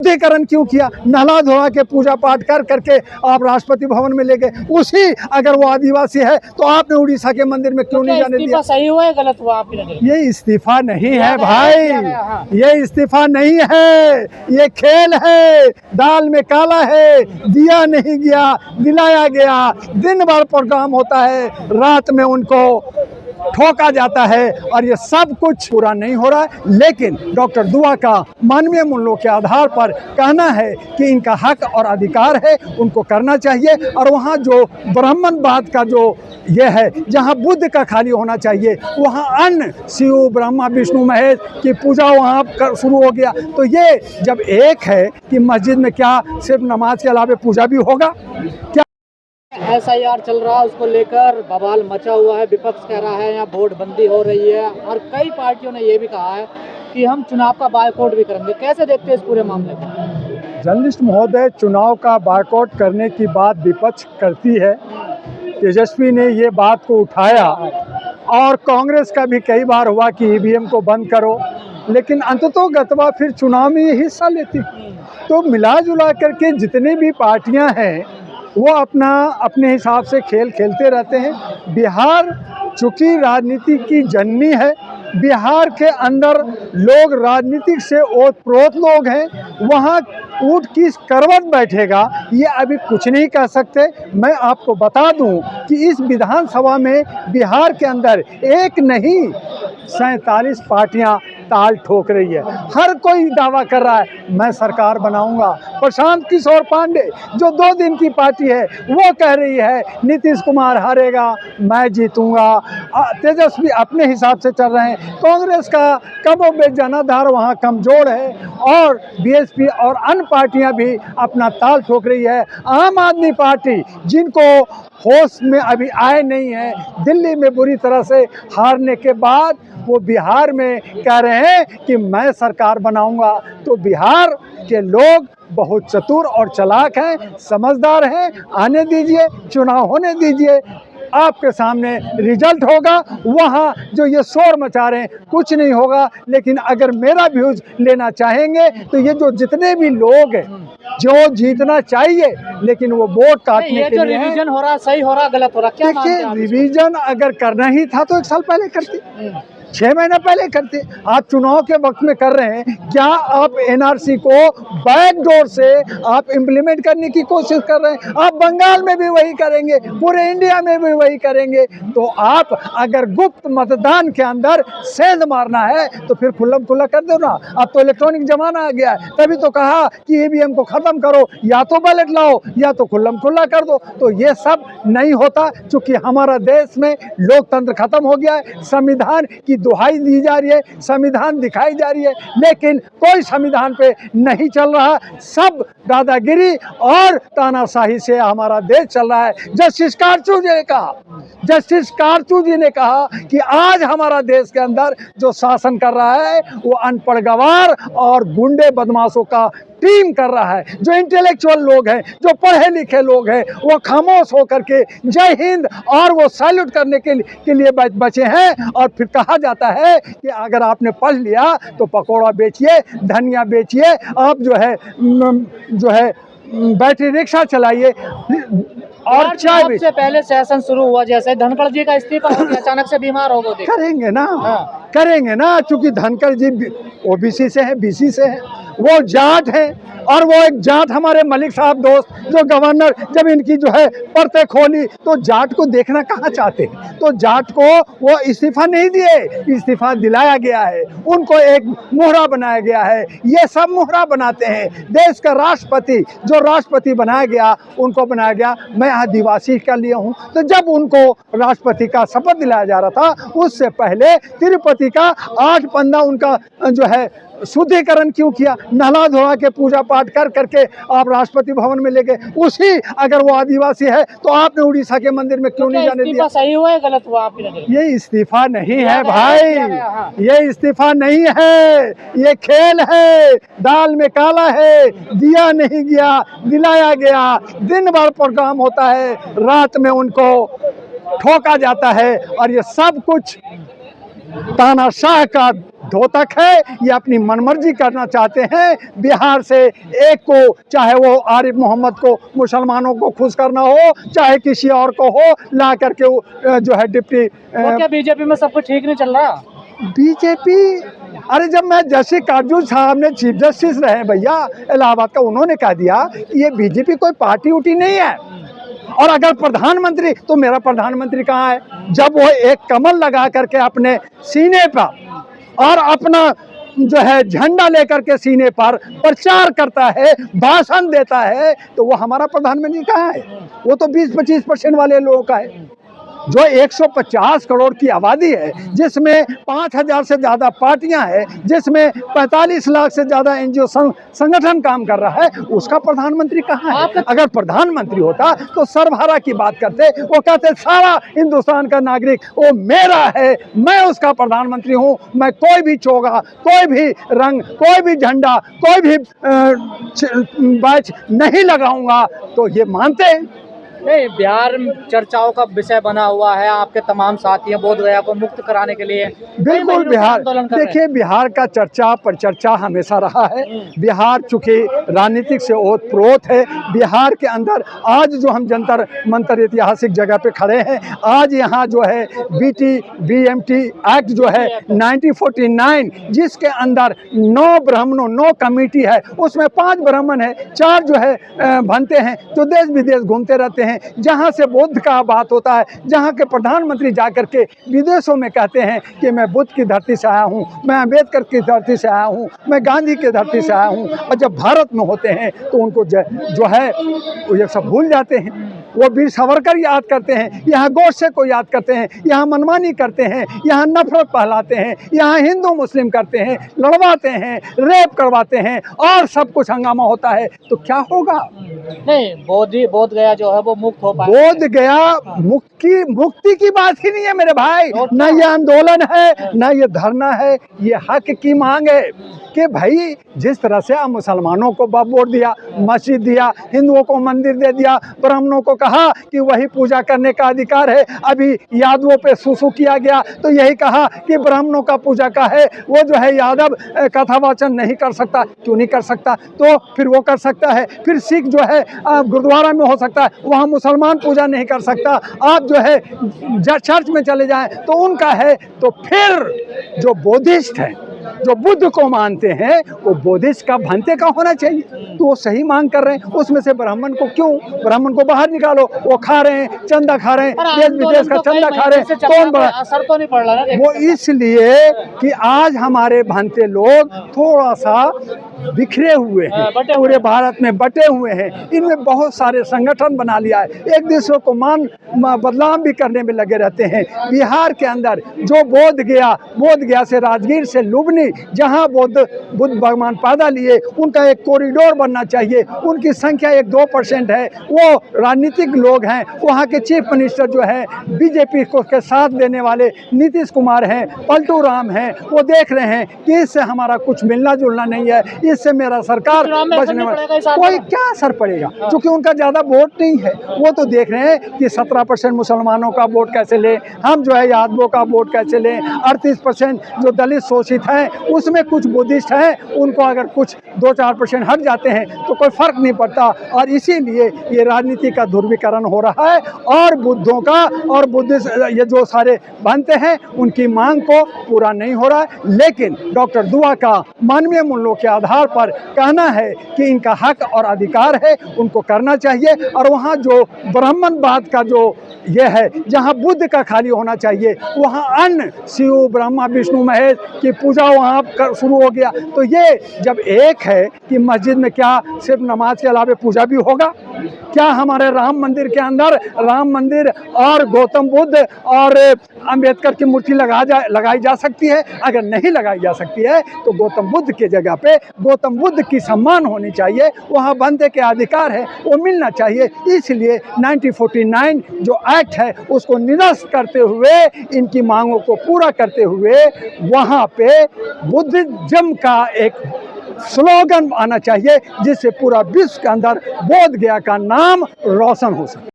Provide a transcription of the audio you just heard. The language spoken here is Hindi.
शुद्धिकरण क्यों किया? नहला धोला के पूजा पाठ कर करके आप राष्ट्रपति भवन में ले गए। उसी अगर वो आदिवासी है तो आपने उड़ीसा के मंदिर में क्यों नहीं जाने दिया? सही हुआ है गलत हुआ आपकी नजर में? ये इस्तीफा नहीं है भाई, ये इस्तीफा नहीं है, ये खेल है। दाल में काला है, दिया नहीं गया, दिलाया गया। दिन भर प्रोग्राम होता है, रात में उनको ठोका जाता है और ये सब कुछ पूरा नहीं हो रहा है। लेकिन डॉक्टर दुआ का मानवीय मूल्यों के आधार पर कहना है कि इनका हक और अधिकार है, उनको करना चाहिए। और वहाँ जो ब्राह्मणवाद का जो ये है, जहाँ बुद्ध का खाली होना चाहिए, वहाँ अन्य शिव ब्रह्मा विष्णु महेश की पूजा वहाँ शुरू हो गया। तो ये जब एक है कि मस्जिद में क्या सिर्फ नमाज के अलावा पूजा भी होगा क्या? SIR चल रहा है, उसको लेकर बवाल मचा हुआ है। विपक्ष कह रहा है यहाँ वोट बंदी हो रही है और कई पार्टियों ने ये भी कहा है कि हम चुनाव का बायकॉट भी करेंगे। कैसे देखते हैं इस पूरे मामले को? जर्नलिस्ट महोदय, चुनाव का बायकॉट करने की बात विपक्ष करती है। तेजस्वी ने ये बात को उठाया और कांग्रेस का भी कई बार हुआ कि EVM को बंद करो, लेकिन अंततोगत्वा फिर चुनाव में ये हिस्सा लेती। तो मिला जुला करके जितनी भी पार्टियां हैं वो अपने हिसाब से खेल खेलते रहते हैं। बिहार चूँकि राजनीति की जननी है, बिहार के अंदर लोग राजनीतिक से ओतप्रोत लोग हैं। वहाँ ऊँट किस करवट बैठेगा ये अभी कुछ नहीं कह सकते। मैं आपको बता दूं कि इस विधानसभा में बिहार के अंदर एक नहीं 47 पार्टियां ताल ठोक रही है। हर कोई दावा कर रहा है मैं सरकार बनाऊंगा। प्रशांत किशोर पांडे जो 2 दिन की पार्टी है वो कह रही है नीतीश कुमार हारेगा, मैं जीतूंगा। तेजस्वी अपने हिसाब से चल रहे हैं। कांग्रेस का कमोबेश जनाधार वहाँ कमजोर है और BSP और अन्य पार्टियां भी अपना ताल ठोक रही है। आम आदमी पार्टी जिनको होश में अभी आए नहीं है, दिल्ली में बुरी तरह से हारने के बाद वो बिहार में कह रहे हैं कि मैं सरकार बनाऊंगा। तो बिहार के लोग बहुत चतुर और चालाक हैं, समझदार हैं। आने दीजिए, चुनाव होने दीजिए, आपके सामने रिजल्ट होगा। वहाँ जो ये शोर मचा रहे हैं कुछ नहीं होगा। लेकिन अगर मेरा व्यूज लेना चाहेंगे तो ये जो जितने भी लोग हैं जो जीतना चाहिए लेकिन वो वोट काटने के लिए रिवीजन हो रहा, सही हो रहा, गलत हो रहा, क्या मानते हैं आप? रिवीजन अगर करना ही था तो 1 साल पहले करते, 6 महीना पहले करते। आप चुनाव के वक्त में कर रहे हैं। क्या आप NRC को बैकडोर से आप इम्प्लीमेंट करने की कोशिश कर रहे हैं? आप बंगाल में भी वही करेंगे, पूरे इंडिया में भी वही करेंगे। तो आप अगर गुप्त मतदान के अंदर सेंध मारना है तो फिर खुल्लम खुल्ला कर दो ना। अब तो इलेक्ट्रॉनिक जमाना आ गया है, तभी तो कहा कि EVM को खत्म करो, या तो बैलेट लाओ या तो खुल्लम खुल्ला कर दो। तो ये सब नहीं होता, चूंकि हमारा देश में लोकतंत्र खत्म हो गया है। संविधान की दुहाई दी जा रही है, संविधान दिखाई जा रही है, लेकिन कोई संविधान पे नहीं चल रहा। सब दादागिरी और तानाशाही से हमारा देश चल रहा है। जस्टिस कारचू जी ने कहा कि आज हमारा देश के अंदर जो शासन कर रहा है वो अनपढ़ गवार और गुंडे बदमाशों का टीम कर रहा है। जो इंटेलेक्चुअल लोग हैं, जो पढ़े लिखे लोग हैं, वो खामोश होकर के जय हिंद और वो सैल्यूट करने के लिए बचे हैं। और फिर कहा जाता है कि अगर आपने पढ़ लिया तो पकौड़ा बेचिए, धनिया बेचिए, आप जो है बैटरी रिक्शा चलाइए और चाय भी। से पहले सेशन शुरू हुआ, जैसे धनखड़ जी का इस्तीफा हो गया, अचानक से बीमार हो गए। करेंगे ना, चूंकि धनखड़ जी OBC से है, BC से है, वो जाट है। और वो एक जाट हमारे मलिक साहब दोस्त जो गवर्नर जब इनकी जो है परतें खोली तो जाट को देखना कहाँ चाहते हैं? तो जाट को वो इस्तीफा नहीं दिए, इस्तीफा दिलाया गया है, उनको एक मोहरा बनाया गया है। ये सब मोहरा बनाते हैं। देश का राष्ट्रपति जो राष्ट्रपति बनाया गया उनको बनाया गया। मैं आदिवासी का लिए हूँ, तो जब उनको राष्ट्रपति का शपथ दिलाया जा रहा था उससे पहले तिरुपति का 8 पन्ना उनका जो है शुद्धिकरण क्यों किया? नहला धोला के पूजा पाठ कर करके आप राष्ट्रपति भवन में ले गए। उसी अगर वो आदिवासी है तो आपने उड़ीसा के मंदिर में क्यों नहीं जाने दिया? सही हुआ है, गलत हुआ आपकी नजर में? ये इस्तीफा नहीं है भाई, ये इस्तीफा नहीं है, ये खेल है। दाल में काला है, दिया नहीं गया, दिलाया गया। दिन भर प्रोग्राम होता है, रात में उनको ठोका जाता है और ये सब कुछ तानाशाह का द्योतक है। ये अपनी मनमर्जी करना चाहते हैं। बिहार से एक को, चाहे वो आरिफ मोहम्मद को, मुसलमानों को खुश करना हो, चाहे किसी और को हो, ला करके जो है डिप्टी तो क्या बीजेपी में सब कुछ ठीक नहीं चल रहा? बीजेपी, अरे जब मैं जस्टिस काजू साहब ने चीफ जस्टिस रहे भैया इलाहाबाद का, उन्होंने कह दिया कि ये बीजेपी कोई पार्टी उटी नहीं है। और अगर प्रधानमंत्री, तो मेरा प्रधानमंत्री कहाँ है? जब वो एक कमल लगा करके अपने सीने पर और अपना जो है झंडा लेकर के सीने पर प्रचार करता है, भाषण देता है, तो वो हमारा प्रधानमंत्री कहाँ है? वो तो 20-25% वाले लोगों का है। जो 150 करोड़ की आबादी है, जिसमें 5000 से ज़्यादा पार्टियां हैं, जिसमें 45 लाख से ज़्यादा एनजीओ संगठन काम कर रहा है, उसका प्रधानमंत्री कहाँ है? अगर प्रधानमंत्री होता तो सर्वहारा की बात करते, वो कहते सारा हिंदुस्तान का नागरिक वो मेरा है, मैं उसका प्रधानमंत्री हूँ, मैं कोई भी चोगा, कोई भी रंग, कोई भी झंडा, कोई भी बैच नहीं लगाऊंगा, तो ये मानते हैं। नहीं, बिहार चर्चाओं का विषय बना हुआ है। आपके तमाम साथी हैं बोध गया को मुक्त कराने के लिए बिल्कुल बिहार, देखिए बिहार का चर्चा पर चर्चा हमेशा रहा है। बिहार चूंकि राजनीतिक से ओतप्रोत है, बिहार के अंदर आज जो हम जंतर मंतर ऐतिहासिक जगह पे खड़े हैं, आज यहाँ जो है BMT एक्ट जो है 1949, जिसके अंदर 9 ब्राह्मणों, 9 कमेटी है, उसमें 5 ब्राह्मण है, 4 जो है भंते हैं, जो देश विदेश घूमते रहते हैं। जहां से बुद्ध का बात होता है, जहां के प्रधानमंत्री जाकर के विदेशों में कहते हैं कि मैं बुद्ध की धरती से आया हूं, मैं अंबेडकर की धरती से आया हूं, मैं गांधी की धरती से आया हूं, और जब भारत में होते हैं तो उनको जो है वो ये सब भूल जाते हैं। वो वीर सावरकर याद करते हैं, यहाँ गोडसे को याद करते हैं, यहाँ मनमानी करते हैं, यहाँ नफरत फैलाते हैं, यहाँ हिंदू मुस्लिम करते हैं, लड़वाते हैं, रेप करवाते हैं, और सब कुछ हंगामा होता है। तो क्या होगा? नहीं, बोध गया जो है वो मुक्त हो पाए। बोध गया मुक्ति की बात ही नहीं है मेरे भाई। न ये आंदोलन है, न ये धरना है, ये हक की मांग है कि भाई जिस तरह से आप मुसलमानों को वोट दिया, मस्जिद दिया, हिंदुओं को मंदिर दे दिया, ब्राह्मणों को कहा कि वही पूजा करने का अधिकार है, अभी यादवों पे सुसु किया गया तो यही कहा कि ब्राह्मणों का पूजा का है, वो जो है यादव कथावाचन नहीं कर सकता। क्यों नहीं कर सकता? तो फिर वो कर सकता है। फिर सिख जो है गुरुद्वारा में हो सकता है, वहाँ मुसलमान पूजा नहीं कर सकता। आप जो है चर्च में चले जाएं तो उनका है। तो फिर जो बौद्धिस्ट हैं, जो बुद्ध को मानते हैं, वो बोधिस्ट का भंते का होना चाहिए। तो वो सही मांग कर रहे हैं। उसमें से ब्राह्मण को क्यों, ब्राह्मण को बाहर निकालो, वो खा रहे हैं, चंदा खा रहे हैं, देश विदेश का चंदा खा रहे हैं, कौन बड़ा असर तो नहीं पड़ रहा है? वो इसलिए कि आज हमारे भंते लोग थोड़ा सा बिखरे हुए हैं, पूरे भारत में बटे हुए हैं। इनमें बहुत सारे संगठन बना लिया है, एक दूसरे को बदनाम भी करने में लगे रहते हैं। बिहार के अंदर जो बोध गया से राजगीर से लुबनी, जहां बुद्ध भगवान पैदा लिए, उनका एक कॉरिडोर बनना चाहिए। उनकी संख्या 1-2% है, वो राजनीतिक लोग हैं। वहाँ के चीफ मिनिस्टर जो है बीजेपी को के साथ देने वाले नीतीश कुमार हैं, पलटू राम हैं। वो देख रहे हैं कि इससे हमारा कुछ मिलना जुलना नहीं है, इससे मेरा सरकार बचने वाला, कोई क्या असर पड़ेगा? क्योंकि उनका ज़्यादा वोट नहीं है। वो तो देख रहे हैं कि 17% मुसलमानों का वोट कैसे लें, हम जो है यादवों का वोट कैसे लें, 38% जो दलित शोषित हैं उसमें कुछ बुद्धिस्ट हैं, उनको अगर कुछ 2-4% हट जाते हैं तो कोई फर्क नहीं पड़ता। और इसीलिए ये राजनीति का ध्रुवीकरण हो रहा है, और बुद्धों का और बुद्धिस्ट ये जो सारे बनते हैं उनकी मांग को पूरा नहीं हो रहा है। लेकिन डॉक्टर दुआ का मानवीय मूल्यों के आधार पर कहना है कि इनका हक और अधिकार है, उनको करना चाहिए। और वहाँ जो ब्राह्मणवाद का जो ये है, जहाँ बुद्ध का खाली होना चाहिए, वहाँ अन्य शिव ब्रह्मा विष्णु महेश की पूजा वहाँ शुरू हो गया। तो ये जब एक है कि मस्जिद में क्या सिर्फ नमाज के अलावा पूजा भी होगा? क्या हमारे राम मंदिर के अंदर राम मंदिर और गौतम बुद्ध और अंबेडकर की मूर्ति लगाई जा सकती है? अगर नहीं लगाई जा सकती है तो गौतम बुद्ध की जगह पे गौतम बुद्ध की सम्मान होनी चाहिए, वहाँ बनते के अधिकार है वो मिलना चाहिए। इसलिए 1949 जो एक्ट है उसको निरस्त करते हुए, इनकी मांगों को पूरा करते हुए, वहाँ पे बुद्धिज्म का एक स्लोगन आना चाहिए जिससे पूरा विश्व के अंदर बोध गया का नाम रोशन हो सके।